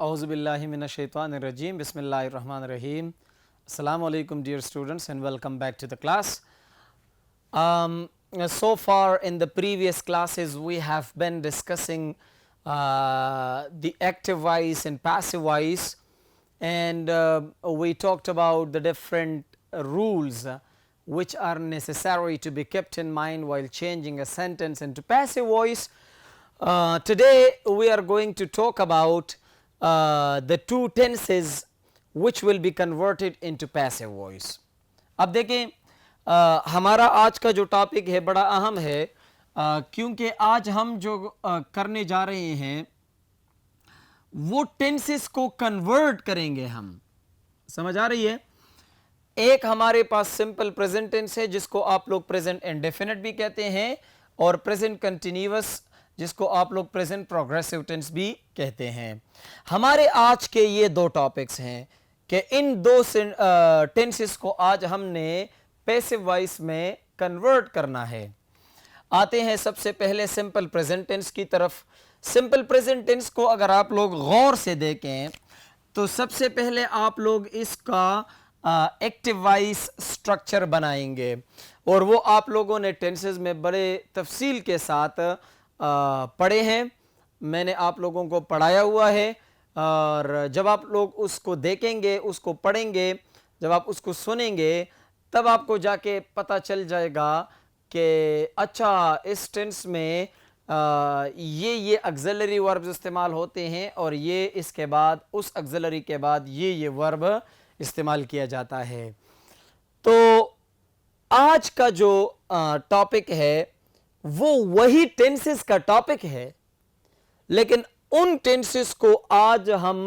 Auzubillahi minash-shaytanir-rajim. Bismillahir-rahmanir-rahim. Assalamu alaikum, dear students, and welcome back to the class. So far in the previous classes we have been discussing the active voice and passive voice, and we talked about the different rules which are necessary to be kept in mind while changing a sentence into passive voice. Today we are going to talk about the two tenses which will be converted into passive voice. अब देखें हमारा आज का जो topic है बड़ा अहम है, क्योंकि आज हम जो करने जा रहे हैं वो टेंसेस को कन्वर्ट करेंगे हम. समझ आ रही है? एक हमारे पास सिंपल प्रेजेंट टेंस है जिसको आप लोग प्रेजेंट इंडेफिनिट भी कहते हैं, और प्रेजेंट कंटिन्यूअस जिसको आप लोग प्रेजेंट प्रोग्रेसिव टेंस भी कहते हैं. हमारे आज के ये दो टॉपिक्स हैं कि इन दो टेंसेस को आज हमने पैसिव वॉइस में कन्वर्ट करना है. आते हैं सबसे पहले सिंपल प्रेजेंट टेंस की तरफ. सिंपल प्रेजेंट टेंस को अगर आप लोग गौर से देखें तो सबसे पहले आप लोग इसका एक्टिव वॉइस स्ट्रक्चर बनाएंगे, और वो आप लोगों ने टेंसेस में बड़े तफसील के साथ पढ़े हैं. मैंने आप लोगों को पढ़ाया हुआ है, और जब आप लोग उसको देखेंगे, उसको पढ़ेंगे, जब आप उसको सुनेंगे, तब आपको जाके पता चल जाएगा कि अच्छा इस टेंस में ये ऑक्सिलरी वर्ब्स इस्तेमाल होते हैं, और ये इसके बाद उस ऑक्सिलरी के बाद ये वर्ब इस्तेमाल किया जाता है. तो आज का जो टॉपिक है वो वही टेंसेस का टॉपिक है, लेकिन उन टेंसेस को आज हम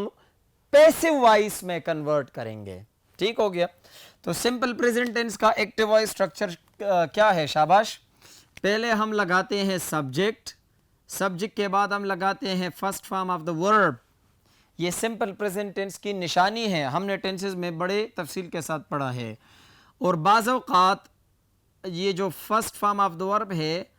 पैसिव वॉइस में कन्वर्ट करेंगे. ठीक हो गया? तो सिंपल प्रेजेंट टेंस का एक्टिव वॉइस स्ट्रक्चर क्या है? शाबाश. पहले हम लगाते हैं सब्जेक्ट, सब्जेक्ट के बाद हम लगाते हैं first form of the verb. ये सिंपल प्रेजेंट टेंस की निशानी है, हमने टेंसेस में बड़े तफसील के साथ पढ़ा है. और बाज़ औक़ात ये जो first form of the verb है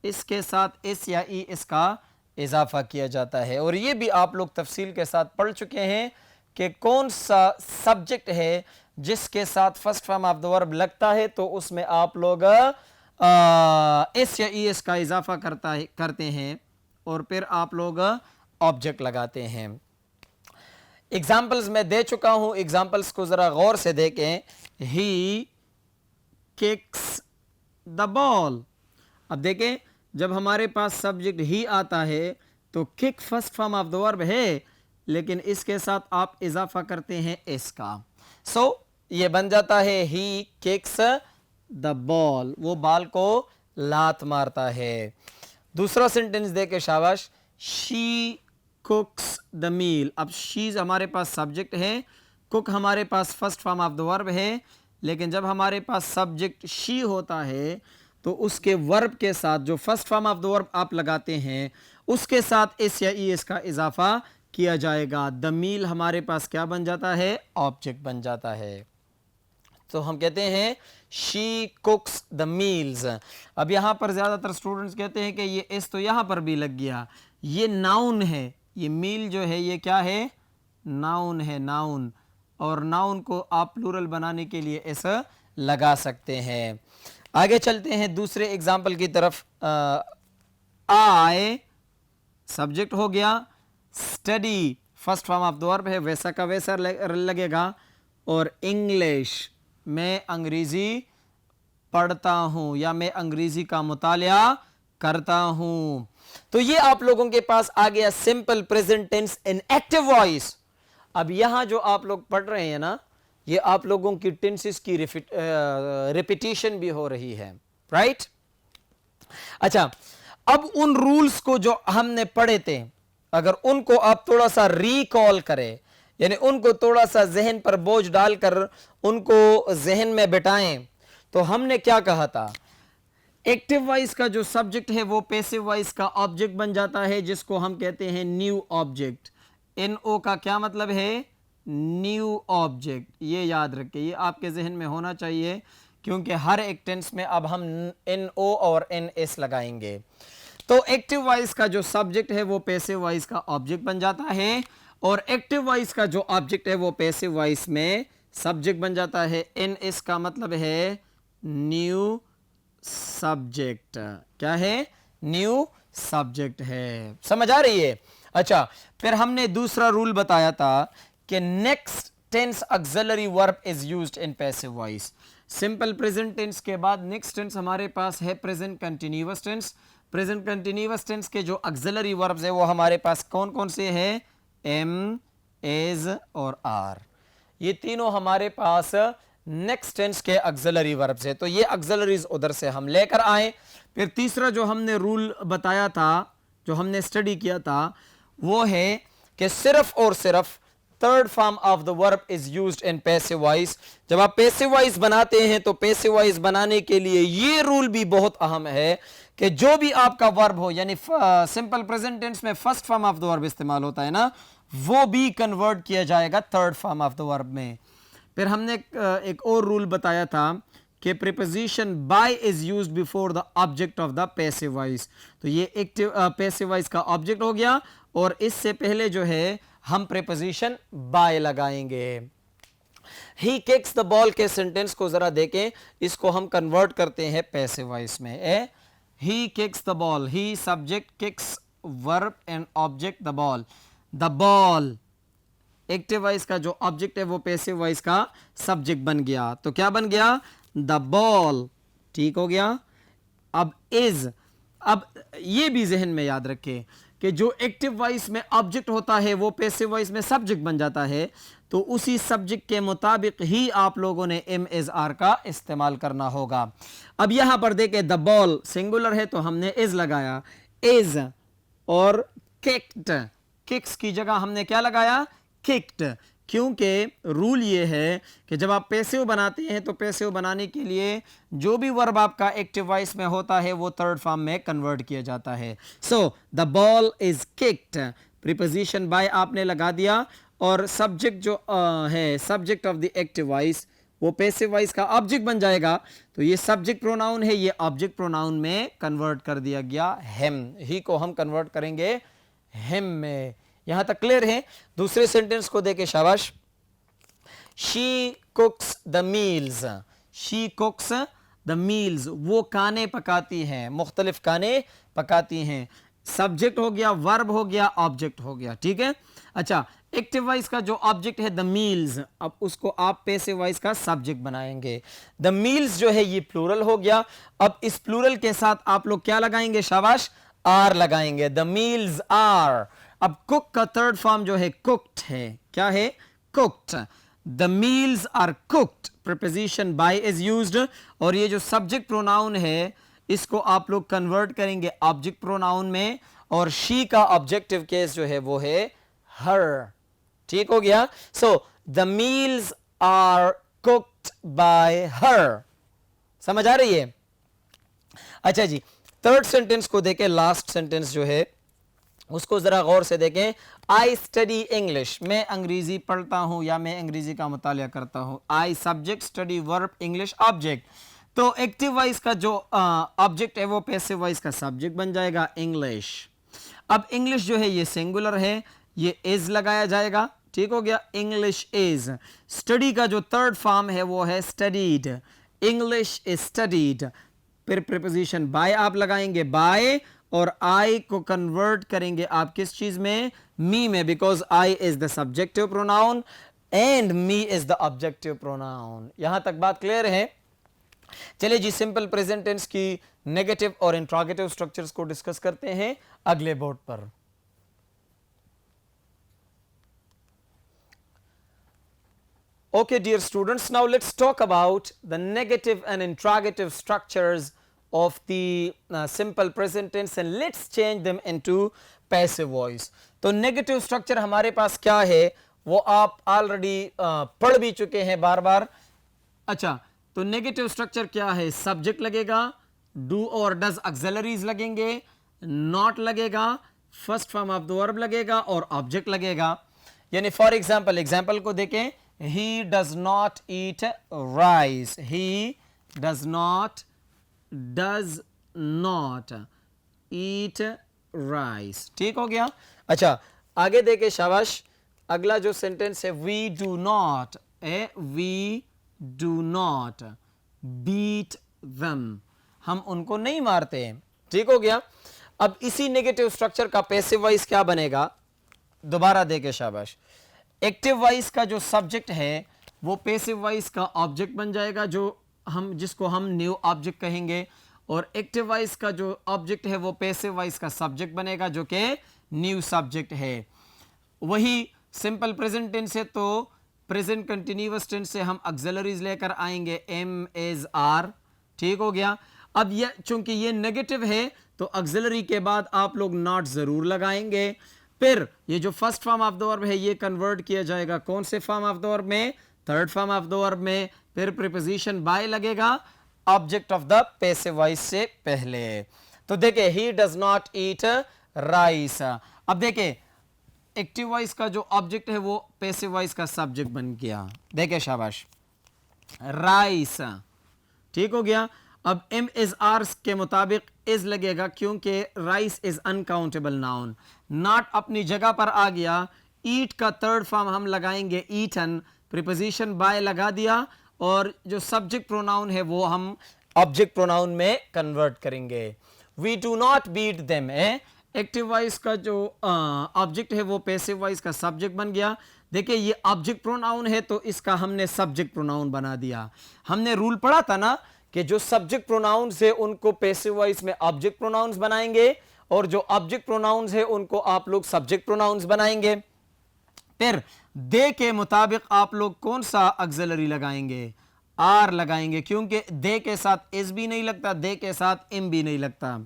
इसके साथ एस या ई इसका इजाफा किया जाता है, और ये भी आप लोग तफसील के साथ पढ़ चुके हैं कि कौन सा सब्जेक्ट है जिसके साथ first form of the verb लगता है तो उसमें आप लोग एस या ई इसका इजाफा करते हैं, और फिर आप लोग ऑब्जेक्ट लगाते हैं. एग्जाम्पल्स मैं दे चुका हूं, एग्जाम्पल्स को जरा गौर से देखें. ही किक्स द बॉल. अब देखें, जब हमारे पास सब्जेक्ट ही आता है तो kick first form of the verb है, लेकिन इसके साथ आप इजाफा करते हैं एस का. सो ये बन जाता है ही किक्स द बॉल, वो बॉल को लात मारता है. दूसरा सेंटेंस देके शाबाश. She cooks the meal. अब शीज हमारे पास सब्जेक्ट है, कुक हमारे पास first form of the verb है, लेकिन जब हमारे पास सब्जेक्ट शी होता है तो उसके वर्ब के साथ जो first form of the verb आप लगाते हैं उसके साथ एस या ई इसका इजाफा किया जाएगा. द मील हमारे पास क्या बन जाता है? ऑब्जेक्ट बन जाता है. तो हम कहते हैं शी कुक्स द मील्स. अब यहाँ पर ज़्यादातर स्टूडेंट्स कहते हैं कि ये एस तो यहाँ पर भी लग गया, ये नाउन है. ये मील जो है ये क्या है? नाउन है, नाउन. और नाउन को आप प्लूरल बनाने के लिए एस लगा सकते हैं. आगे चलते हैं दूसरे एग्जाम्पल की तरफ. आई सब्जेक्ट हो गया, study first form of the verb है, वैसा का वैसा लगेगा. और इंग्लिश, मैं अंग्रेजी पढ़ता हूं या मैं अंग्रेजी का मुतालिया करता हूं. तो ये आप लोगों के पास आ गया simple present tense in active voice. अब यहां जो आप लोग पढ़ रहे हैं ना, ये आप लोगों की टेंसेस की रिपीटिशन भी हो रही है, राइट? अच्छा, अब उन रूल्स को जो हमने पढ़े थे अगर उनको आप थोड़ा सा रिकॉल करें, यानी उनको थोड़ा सा जहन पर बोझ डालकर उनको जहन में बिठाएं, तो हमने क्या कहा था? एक्टिव वॉइस का जो सब्जेक्ट है वो पैसिव वॉइस का ऑब्जेक्ट बन जाता है, जिसको हम कहते हैं न्यू ऑब्जेक्ट. एनओ का क्या मतलब है? New object. ये याद रखें, ये आपके जहन में होना चाहिए, क्योंकि हर एक टेंस में अब हम एन ओ और एन एस लगाएंगे. तो एक्टिव वॉइस का जो सब्जेक्ट है वो पैसिव वॉइस का ऑब्जेक्ट बन जाता है, और एक्टिव वॉइस का जो ऑब्जेक्ट है वो पैसिव वॉइस में सब्जेक्ट बन जाता है। इन इसका मतलब है न्यू सब्जेक्ट। क्या है? न्यू सब्जेक्ट है। समझ आ रही है? अच्छा, फिर हमने दूसरा रूल बताया था कि next tense auxiliary verb is used in passive voice. Simple present tense के बाद नेक्स्ट टेंस हमारे पास है present continuous tense. Present continuous tense के जो ऑक्सिलरी वर्ब्स है वो हमारे पास कौन कौन से हैं? एम, इज और आर। ये तीनों हमारे पास नेक्स्ट टेंस के ऑक्सिलरी वर्ब्स है। तो ये ऑक्सिलरीज उधर से हम लेकर आए। फिर तीसरा जो हमने रूल बताया था, जो हमने स्टडी किया था, वो है कि सिर्फ और सिर्फ third form of the verb is used in passive voice. जब आप पैसिव वॉइस बनाते हैं तो पैसिव वॉइस बनाने के लिए ये रूल भी बहुत अहम है कि जो भी आपका वर्ब हो, यानी सिंपल प्रेजेंट टेंस में first form of the verb इस्तेमाल होता है ना, वो भी कन्वर्ट किया जाएगा third form of the verb में। फिर हमने एक और रूल बताया था कि preposition by is used before the object of the passive voice. तो ये एक्टिव पैसिव वॉइस का ऑब्जेक्ट हो गया और इससे पहले जो है हम प्रीपोजिशन बाय लगाएंगे। ही किक्स द बॉल के सेंटेंस को जरा देखें, इसको हम कन्वर्ट करते हैं पैसिव वॉइस में। He kicks the ball, he subject, kicks verb and object the ball. The ball active voice का जो ऑब्जेक्ट है वो पैसिव वॉइस का सब्जेक्ट बन गया। तो क्या बन गया? The ball. ठीक हो गया। अब इज, अब ये भी जहन में याद रखें कि जो एक्टिव वॉइस में ऑब्जेक्ट होता है वो पैसिव वॉइस में सब्जेक्ट बन जाता है। तो उसी सब्जेक्ट के मुताबिक ही आप लोगों ने एम इज आर का इस्तेमाल करना होगा। अब यहां पर देखें, द बॉल सिंगुलर है तो हमने इज लगाया, इज, और किक्ड, किक्स की जगह हमने क्या लगाया? किक्ड। क्योंकि रूल ये है कि जब आप पैसिव बनाते हैं तो पैसिव बनाने के लिए जो भी वर्ब आपका एक्टिव वॉइस में होता है वो थर्ड फॉर्म में कन्वर्ट किया जाता है। So the ball is kicked, preposition by आपने लगा दिया और सब्जेक्ट जो है subject of the active voice वो पैसिव वॉइस का ऑब्जेक्ट बन जाएगा। तो ये सब्जेक्ट प्रोनाउन है, ये ऑब्जेक्ट प्रोनाउन में कन्वर्ट कर दिया गया हिम। ही को हम कन्वर्ट करेंगे हिम में। यहां तक क्लियर है? दूसरे सेंटेंस को देखे, शाबाश। She cooks the meals, she cooks the meals, वो खाने पकाती हैं, मुख्तलिफ खाने पकाती हैं। सब्जेक्ट हो गया, वर्ब हो गया, ऑब्जेक्ट हो गया। ठीक है। अच्छा, एक्टिव वॉइस का जो ऑब्जेक्ट है द मील्स, अब उसको आप पैसिव वॉइस का सब्जेक्ट बनाएंगे। द मील्स जो है ये प्लूरल हो गया। अब इस प्लूरल के साथ आप लोग क्या लगाएंगे? शाबाश, आर लगाएंगे। The meals are. अब कुक का थर्ड फॉर्म जो है कुक्ड है। क्या है? Cooked. The meals are cooked, preposition by is used और ये जो सब्जेक्ट प्रोनाउन है इसको आप लोग कन्वर्ट करेंगे ऑब्जेक्ट प्रोनाउन में और शी का ऑब्जेक्टिव केस जो है वो है हर। ठीक हो गया। So the meals are cooked by her. समझ आ रही है? अच्छा जी, थर्ड सेंटेंस को देखें, लास्ट सेंटेंस जो है उसको जरा गौर से देखें। आई स्टडी इंग्लिश, मैं अंग्रेजी पढ़ता हूं या मैं अंग्रेजी का मुतालिया करता हूं। I subject, study verb, English object. तो एक्टिव वॉइस का जो ऑब्जेक्ट है वो पैसिव वॉइस का सब्जेक्ट बन जाएगा इंग्लिश। अब इंग्लिश जो है ये सिंगुलर है, ये इज लगाया जाएगा। ठीक हो गया, इंग्लिश इज। स्टडी का जो थर्ड फॉर्म है वो है स्टडीड, इंग्लिश इज स्टडीड। फिर प्रीपोजिशन बाय आप लगाएंगे, बाय, और आई को कन्वर्ट करेंगे आप किस चीज में? मी में, because I is the subjective pronoun and me is the objective pronoun. यहां तक बात क्लियर है? चलिए जी, सिंपल प्रेजेंट टेंस की नेगेटिव और इंट्रोगेटिव स्ट्रक्चर्स को डिस्कस करते हैं अगले बोर्ड पर। Okay, dear students, now let's talk about the negative and interrogative structures of the simple present tense and let's change them into passive voice. तो negative structure हमारे पास क्या है वो आप ऑलरेडी पढ़ भी चुके हैं बार बार। अच्छा, तो negative structure क्या है? सब्जेक्ट लगेगा, do और does auxiliaries लगेंगे, not लगेगा, first form of the verb लगेगा और ऑब्जेक्ट लगेगा। यानी फॉर एग्जाम्पल, एग्जाम्पल को देखें, he does not eat rice, he does not eat rice। ठीक हो गया। अच्छा, आगे देखें, शाबाश। अगला जो सेंटेंस है we do not, we do not beat them, हम उनको नहीं मारते हैं। ठीक हो गया। अब इसी नेगेटिव स्ट्रक्चर का पैसिव वॉइस क्या बनेगा, दोबारा देखे शाबाश। एक्टिव वॉइस का जो सब्जेक्ट है वो पैसिव वॉइस का ऑब्जेक्ट बन जाएगा, जो हम जिसको हम न्यू ऑब्जेक्ट कहेंगे, और एक्टिव वॉइस का जो ऑब्जेक्ट है वो पैसिव वॉइस का सब्जेक्ट बनेगा जो कि न्यू सब्जेक्ट है। वही सिंपल प्रेजेंट टेंस है तो प्रेजेंट कंटिन्यूअस टेंस से हम ऑक्सिलरीज लेकर आएंगे एम, एज, आर। ठीक हो गया। अब ये चूंकि ये नेगेटिव है तो ऑक्सिलरी के बाद आप लोग नॉट जरूर लगाएंगे। फिर ये जो first form of the verb है ये कन्वर्ट किया जाएगा कौन से फॉर्म ऑफ द वर्ब में, third form of the verb में। फिर प्रीपोजिशन बाय लगेगा object of the passive voice से पहले। तो देखिए he does not eat rice. अब देखिए एक्टिव वॉइस का जो ऑब्जेक्ट है वो पैसिव वॉइस का सब्जेक्ट बन गया। देखिए शाबाश, राइस। ठीक हो गया। अब एम इज आर के मुताबिक इज लगेगा क्योंकि rice is uncountable noun. Not अपनी जगह पर आ गया। ईट का थर्ड फॉर्म हम लगाएंगे ईटन, प्रीपोजिशन बाय लगा दिया, और जो सब्जेक्ट प्रोनाउन है वो हम ऑब्जेक्ट प्रोनाउन में कन्वर्ट करेंगे। We do not beat them, active voice का जो ऑब्जेक्ट है वो पैसिव वॉइस का सब्जेक्ट बन गया। देखिए ये ऑब्जेक्ट प्रोनाउन है तो इसका हमने सब्जेक्ट प्रोनाउन बना दिया। हमने रूल पढ़ा था ना कि जो सब्जेक्ट प्रोनाउंस है उनको पैसिव वॉइस में ऑब्जेक्ट प्रोनाउंस बनाएंगे, और जो ऑब्जेक्ट प्रोनाउंस है उनको आप लोग सब्जेक्ट प्रोनाउंस बनाएंगे। फिर दे के मुताबिक आप लोग कौन सा ऑक्सिलरी लगाएंगे, आर लगाएंगे, क्योंकि दे के साथ इज भी नहीं लगता, दे के साथ इम भी नहीं लगता।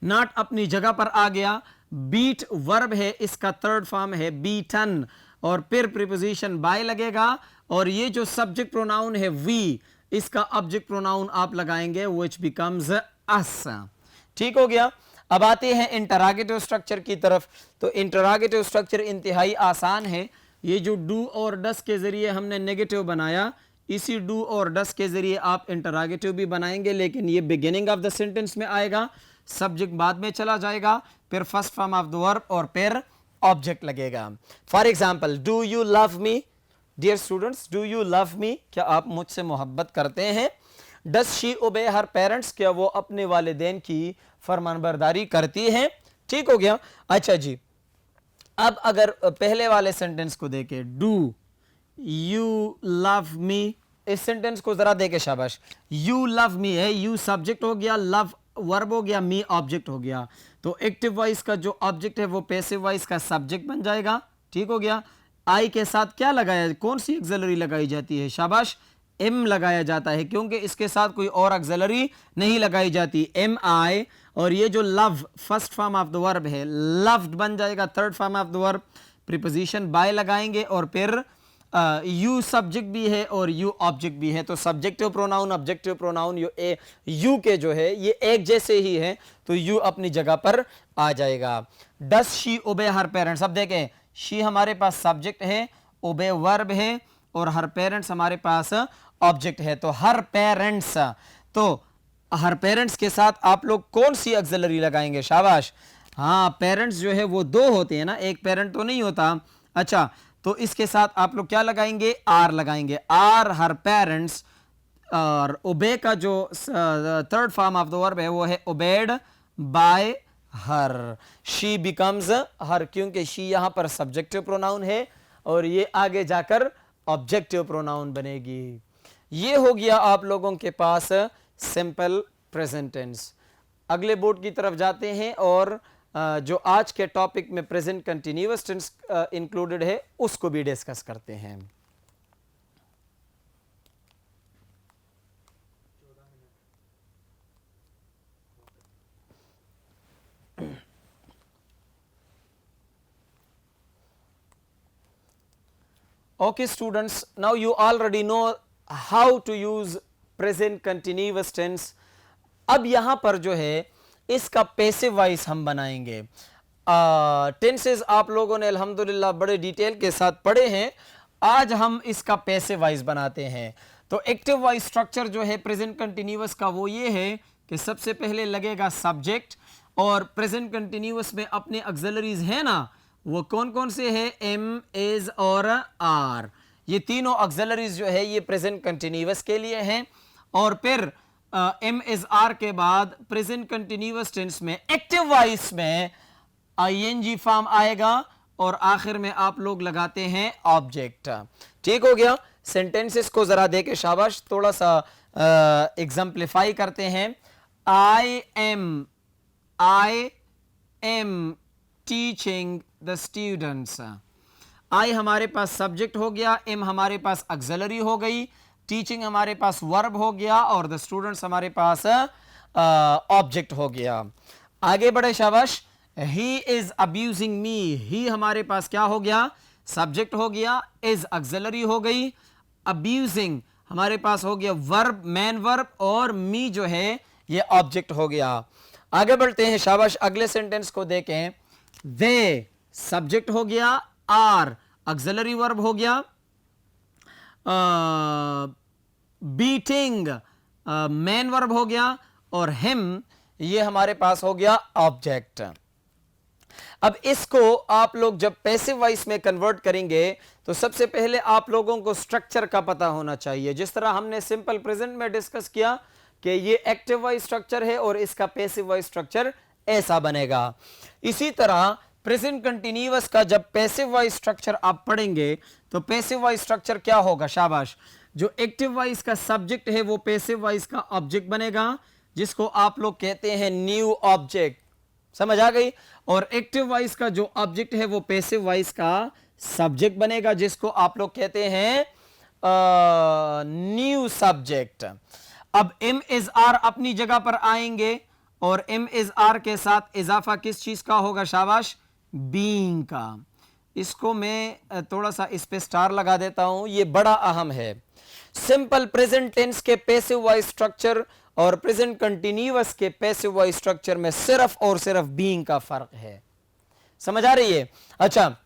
नॉट अपनी जगह पर आ गया। बीट वर्ब है, इसका थर्ड फॉर्म है बीटन, और फिर प्रीपोजिशन बाय लगेगा, और ये जो सब्जेक्ट प्रोनाउन है वी, इसका ऑब्जेक्ट प्रोनाउन आप लगाएंगे व्हिच बिकम्स अस। ठीक हो गया। अब आते हैं इंटरोगेटिव स्ट्रक्चर की तरफ। तो इंटरोगेटिव स्ट्रक्चर इंतहाई आसान है। ये जो डू और डस के जरिए हमने नेगेटिव बनाया, इसी डू और डस के जरिए आप इंटरोगेटिव भी बनाएंगे, लेकिन ये बिगिनिंग ऑफ द सेंटेंस में आएगा, सब्जेक्ट बाद में चला जाएगा, फिर first form of the verb और फिर ऑब्जेक्ट लगेगा। For example, do you love me, dear students, do you love me, क्या आप मुझसे मोहब्बत करते हैं। डस शी ओबे हर पेरेंट्स, क्या वो अपने वालिदैन की फरमानबरदारी करती है। ठीक हो गया। अच्छा जी, अब अगर पहले वाले सेंटेंस को देखे, डू यू लव मी, इस सेंटेंस को जरा देखे शाबाश। यू लव मी है, यू सब्जेक्ट हो गया, लव वर्ब हो गया, मी ऑब्जेक्ट हो गया। तो एक्टिव वॉइस का जो ऑब्जेक्ट है वो पैसिव वॉइस का सब्जेक्ट बन जाएगा। ठीक हो गया। आई के साथ क्या लगाया, कौन सी ऑक्सिलरी लगाई जाती है, शाबाश, एम लगाया जाता है, क्योंकि इसके साथ कोई और ऑक्सिलरी नहीं लगाई जाती, एम आई। और ये जो love first form of the verb है, लव्ड बन जाएगा third form of the verb, preposition by लगाएंगे, और फिर यू सब्जेक्ट भी है और यू ऑब्जेक्ट भी है। तो subjective pronoun objective pronoun you के जो है ये एक जैसे ही है, तो यू अपनी जगह पर आ जाएगा। डस शी ओबे हर पेरेंट्स, अब देखें शी हमारे पास सब्जेक्ट है, ओबे वर्ब है, और हर पेरेंट्स हमारे पास ऑब्जेक्ट है। तो हर पेरेंट्स, तो हर पेरेंट्स के साथ आप लोग कौन सी ऑक्सिलरी लगाएंगे, शाबाश। हाँ, पेरेंट्स जो है वो दो होते हैं ना, एक पेरेंट तो नहीं होता। अच्छा, तो इसके साथ आप लोग क्या लगाएंगे, आर लगाएंगे, आर हर पेरेंट्स। और ओबे का जो third form of the verb है वो है obeyed by her, she becomes her, क्योंकि शी यहां पर सब्जेक्टिव प्रोनाउन है और ये आगे जाकर ऑब्जेक्टिव प्रोनाउन बनेगी। ये हो गया आप लोगों के पास सिंपल प्रेजेंट टेंस। अगले बोर्ड की तरफ जाते हैं और जो आज के टॉपिक में प्रेजेंट कंटिन्यूअस टेंस इंक्लूडेड है उसको भी डिस्कस करते हैं। Okay students, now you already know how to use present continuous tense. अब यहां पर जो है इसका पैसिव वॉइस हम बनाएंगे। टेंसेस आप लोगों ने अल्हम्दुलिल्लाह बड़े डिटेल के साथ पढ़े हैं, आज हम इसका पैसिव वॉइस बनाते हैं। तो एक्टिव वॉइस स्ट्रक्चर जो है प्रेजेंट कंटिन्यूअस का वो ये है कि सबसे पहले लगेगा सब्जेक्ट, और प्रेजेंट कंटिन्यूअस में अपने ऑक्सिलरीज है ना, वो कौन कौन से है? एम, इज और आर। ये तीनों ऑक्सिलरीज जो है ये प्रेजेंट कंटिन्यूअस के लिए हैं। और फिर एम, इज, आर के बाद प्रेजेंट कंटिन्यूअस टेंस में एक्टिव वॉइस में आईएनजी फॉर्म आएगा और आखिर में आप लोग लगाते हैं ऑब्जेक्ट। ठीक हो गया। सेंटेंसेस को जरा देके शाबाश थोड़ा सा एग्जाम्पलीफाई करते हैं। I am teaching the students. I हमारे पास सब्जेक्ट हो गया, एम हमारे पास ऑक्सिलरी हो गई, टीचिंग हमारे पास वर्ब हो गया और द स्टूडेंट्स हमारे पास ऑब्जेक्ट हो गया। आगे बढ़े शाबाश। He is abusing me. ही हमारे पास क्या हो गया? सब्जेक्ट हो गया, इज ऑक्सिलरी हो गई, अब्यूजिंग हमारे पास हो गया वर्ब, मैन वर्ब, और मी जो है ये ऑब्जेक्ट हो गया। आगे बढ़ते हैं शाबाश। अगले सेंटेंस को देखें। दे सब्जेक्ट हो गया, आर ऑक्सिलरी वर्ब हो गया, बीटिंग मैन वर्ब हो गया और हिम ये हमारे पास हो गया ऑब्जेक्ट। अब इसको आप लोग जब पैसिव वॉइस में कन्वर्ट करेंगे तो सबसे पहले आप लोगों को स्ट्रक्चर का पता होना चाहिए। जिस तरह हमने सिंपल प्रेजेंट में डिस्कस किया कि ये एक्टिव वॉइस स्ट्रक्चर है और इसका पैसिव वॉइस स्ट्रक्चर ऐसा बनेगा। इसी तरह प्रेजेंट कंटिन्यूअस का जब पैसिव वॉइस स्ट्रक्चर आप पढ़ेंगे तो पैसिव वॉइस स्ट्रक्चर क्या होगा? शाबाश। जो एक्टिव वॉइस का सब्जेक्ट है वो पैसिव वॉइस का ऑब्जेक्ट बनेगा, जिसको आप लोग कहते हैं न्यू ऑब्जेक्ट। समझ आ गई? और एक्टिव वॉइस का जो ऑब्जेक्ट है वो पैसिव वॉइस का सब्जेक्ट बनेगा, जिसको आप लोग कहते हैं न्यू सब्जेक्ट। अब एम, इज, आर अपनी जगह पर आएंगे और एम, इज, आर के साथ इजाफा किस चीज का होगा? शाबाश, बीइंग का। इसको मैं थोड़ा सा इस पे स्टार लगा देता हूं, ये बड़ा अहम है। सिंपल प्रेजेंट टेंस के पैसिव वॉइस स्ट्रक्चर और प्रेजेंट कंटिन्यूअस के पैसिव वॉइस स्ट्रक्चर में सिर्फ और सिर्फ बीइंग का फर्क है। समझ आ रही है? अच्छा,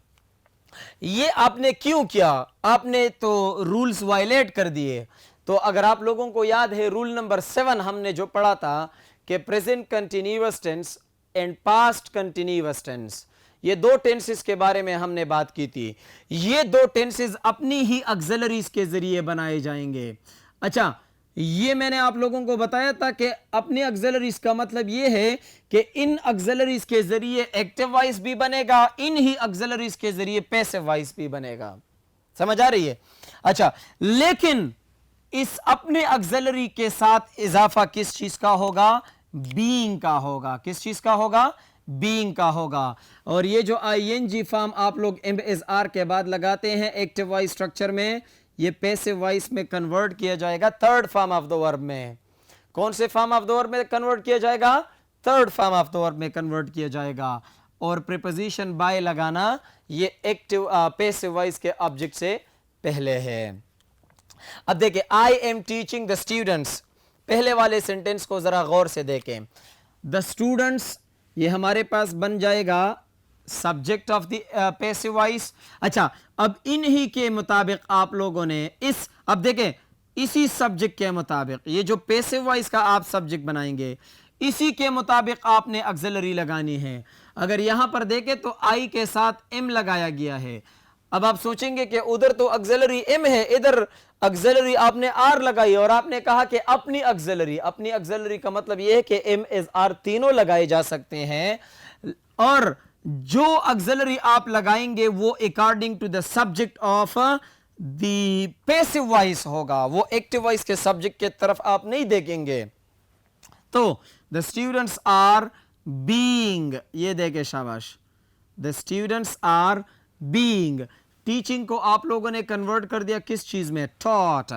ये आपने क्यों किया? आपने तो रूल्स वायलेट कर दिए। तो अगर आप लोगों को याद है रूल नंबर 7 हमने जो पढ़ा था कि present continuous tense and past continuous tense, ये दो टेंसेस के बारे में हमने बात की थी। ये दो टेंसेस अपनी ही ऑक्सिलरीज के जरिए बनाए जाएंगे। अच्छा, ये मैंने आप लोगों को बताया था कि अपनी ऑक्सिलरीज का मतलब ये है कि इन ऑक्सिलरीज के जरिए एक्टिव वॉइस भी बनेगा, इन ही ऑक्सिलरीज के जरिए पैसिव वॉइस भी बनेगा। समझ आ रही है? अच्छा, लेकिन इस अपने ऑक्सिलरी के साथ इजाफा किस चीज का होगा? बीइंग का होगा। किस चीज का होगा? बीइंग का होगा। और ये जो आईएनजी फॉर्म आप लोग एम, इज, आर के बाद लगाते हैं एक्टिव वॉइस स्ट्रक्चर में, ये पैसिव वॉइस में कन्वर्ट किया जाएगा third form of the verb में। कौन से फॉर्म ऑफ द वर्ब में कन्वर्ट किया जाएगा? Third form of the verb में कन्वर्ट किया जाएगा। और प्रीपोजिशन बाय लगाना ये एक्टिव पैसिव वॉइस के ऑब्जेक्ट से पहले है। अब देखिए, आई एम टीचिंग द स्टूडेंट्स, पहले वाले सेंटेंस को जरा गौर से देखें। द स्टूडेंट्स ये हमारे पास बन जाएगा subject of the passive voice. अच्छा, अब इन्हीं के मुताबिक आप लोगों ने अब देखें, इसी सब्जेक्ट के मुताबिक ये जो पैसिव वॉइस का आप सब्जेक्ट बनाएंगे, इसी के मुताबिक आपने ऑक्सिलरी लगानी है। अगर यहां पर देखें तो आई के साथ एम लगाया गया है। अब आप सोचेंगे कि उधर तो ऑक्सिलरी एम है, इधर ऑक्सिलरी आपने आर लगाई और आपने कहा कि अपनी ऑक्सिलरी का मतलब यह है कि एम, इज, आर तीनों लगाए जा सकते हैं। और जो ऑक्सिलरी आप लगाएंगे वो according to the subject of the passive voice होगा, वो एक्टिव वॉइस के सब्जेक्ट के तरफ आप नहीं देखेंगे। तो द स्टूडेंट्स आर बीइंग, ये देखे शाबाश, the students are being. Teaching को आप लोगों ने कन्वर्ट कर दिया किस चीज में? Taught.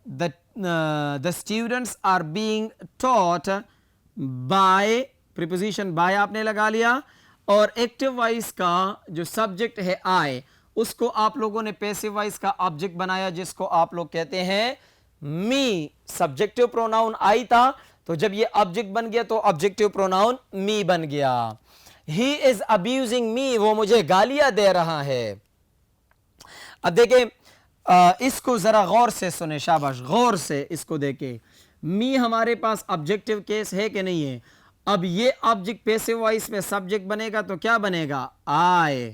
The students are being taught by, preposition by आपने लगा लिया, और एक्टिव वॉइस का जो सब्जेक्ट है आई, उसको आप लोगों ने पैसिव वॉइस का ऑब्जेक्ट बनाया, जिसको आप लोग कहते हैं मी। सब्जेक्टिव प्रोनाउन आई था, तो जब ये ऑब्जेक्ट बन गया तो ऑब्जेक्टिव प्रोनाउन मी बन गया। ही इज अब्यूजिंग मी, वो मुझे गालियां दे रहा है। अब देखें, इसको जरा गौर से सुने, शाबाश, गौर से इसको देखें। मी हमारे पास ऑब्जेक्टिव केस है कि नहीं है? अब ये ऑब्जेक्ट पैसिव वॉइस में सब्जेक्ट बनेगा तो क्या बनेगा, आई,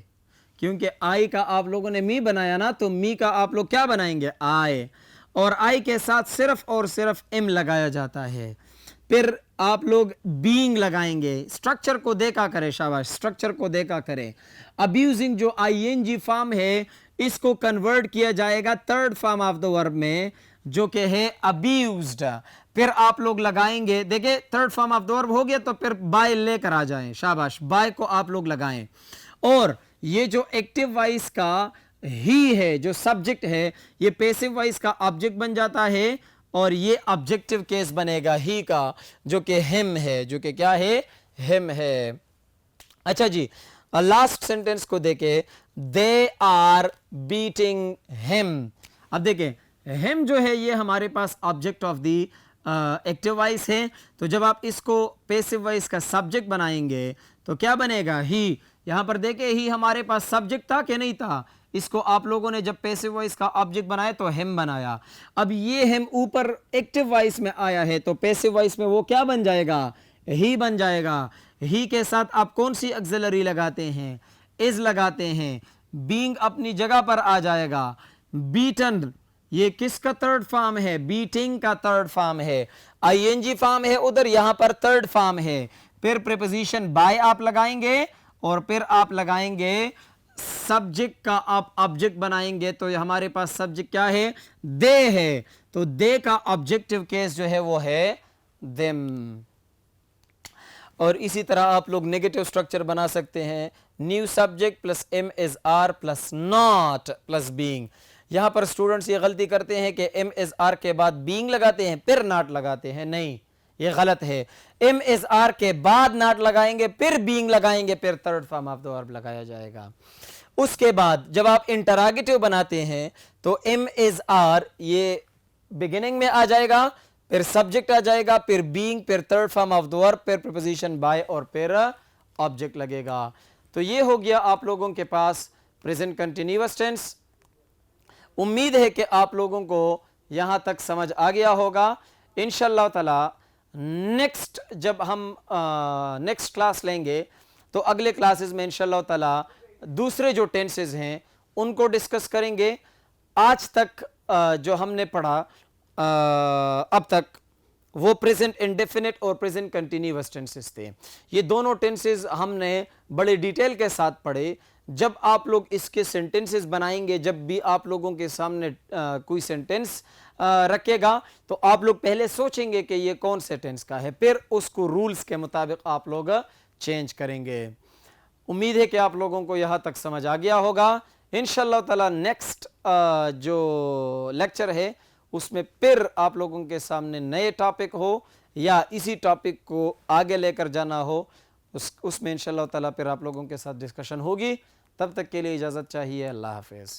क्योंकि आई का आप लोगों ने मी बनाया ना, तो मी का आप लोग क्या बनाएंगे, आई, और आई के साथ सिर्फ और सिर्फ एम लगाया जाता है। फिर आप लोग बीइंग लगाएंगे, स्ट्रक्चर को देखा करें, शाबाश, स्ट्रक्चर को देखा करें। अब्यूजिंग जो आईएनजी फॉर्म है इसको कन्वर्ट किया जाएगा third form of the verb में, जो कि है अब्यूज्ड। फिर आप लोग लगाएंगे, देखिए third form of the verb हो गया तो फिर बाय लेकर आ जाएं, शाबाश, बाय को आप लोग लगाएं। और ये जो एक्टिव वॉइस का ही है, जो सब्जेक्ट है, ये पैसिव वॉइस का ऑब्जेक्ट बन जाता है, और ये ऑब्जेक्टिव केस बनेगा ही का, जो कि हिम है, जो कि क्या है, हिम है। अच्छा जी, लास्ट सेंटेंस को देखें, दे आर बीटिंग हिम। अब देखें, हिम जो है ये हमारे पास object of the active voice है, तो जब आप इसको पैसिव वॉइस का सब्जेक्ट बनाएंगे तो क्या बनेगा, ही। यहां पर देखें, ही हमारे पास सब्जेक्ट था कि नहीं था, इसको आप लोगों ने जब पैसिव वॉइस का ऑब्जेक्ट बनाया तो हिम बनाया। अब ये हिम ऊपर एक्टिव वॉइस में आया है तो पैसिव वॉइस में वो क्या बन जाएगा, ही बन जाएगा। ही के साथ आप कौन सी ऑक्सिलरी लगाते हैं, इज लगाते हैं, बीइंग अपनी जगह पर आ जाएगा। बीटन ये किसका थर्ड फॉर्म है, बीटिंग का थर्ड फॉर्म है, आईएनजी फॉर्म है उधर, यहां पर थर्ड फॉर्म है। फिर प्रीपोजिशन बाय आप लगाएंगे और फिर आप लगाएंगे सब्जेक्ट का, आप ऑब्जेक्ट बनाएंगे, तो हमारे पास सब्जेक्ट क्या है, दे है, तो दे का ऑब्जेक्टिव केस जो है वो है देम। और इसी तरह आप लोग नेगेटिव स्ट्रक्चर बना सकते हैं, new subject plus am is are plus not plus being. यहां पर स्टूडेंट्स ये गलती करते हैं कि एम इज आर के बाद बीइंग लगाते हैं फिर नॉट लगाते हैं, नहीं, ये गलत है। एम इज आर के बाद नॉट लगाएंगे, फिर बीइंग लगाएंगे, फिर third form of the verb लगाया जाएगा। उसके बाद जब आप इंटरोगेटिव बनाते हैं तो एम इज आर ये बिगिनिंग में आ जाएगा, फिर सब्जेक्ट आ जाएगा, फिर बीइंग, फिर third form of the verb, फिर प्रीपोजिशन बाय और फिर ऑब्जेक्ट लगेगा। तो ये हो गया आप लोगों के पास प्रेजेंट कंटिन्यूअस टेंस। उम्मीद है कि आप लोगों को यहां तक समझ आ गया होगा। इंशाअल्लाह ताला नेक्स्ट जब हम नेक्स्ट क्लास लेंगे तो अगले क्लासेस में इंशाअल्लाह ताला दूसरे जो टेंसेस हैं उनको डिस्कस करेंगे। आज तक जो हमने पढ़ा अब तक वो प्रेजेंट इंडेफिनिट और प्रेजेंट कंटिन्यूअस टेंसेस थे। ये दोनों टेंसेस हमने बड़े डिटेल के साथ पढ़े। जब आप लोग इसके सेंटेंसेस बनाएंगे, जब भी आप लोगों के सामने कोई सेंटेंस रखेगा तो आप लोग पहले सोचेंगे कि ये कौन से टेंस का है, फिर उसको रूल्स के मुताबिक आप लोग चेंज करेंगे। उम्मीद है कि आप लोगों को यहाँ तक समझ आ गया होगा। इंशाअल्लाह ताला नेक्स्ट जो लेक्चर है उसमें फिर आप लोगों के सामने नए टॉपिक हो या इसी टॉपिक को आगे लेकर जाना हो, उसमें इंशाअल्लाह ताला फिर आप लोगों के साथ डिस्कशन होगी। तब तक के लिए इजाज़त चाहिए। अल्लाह हाफिज़।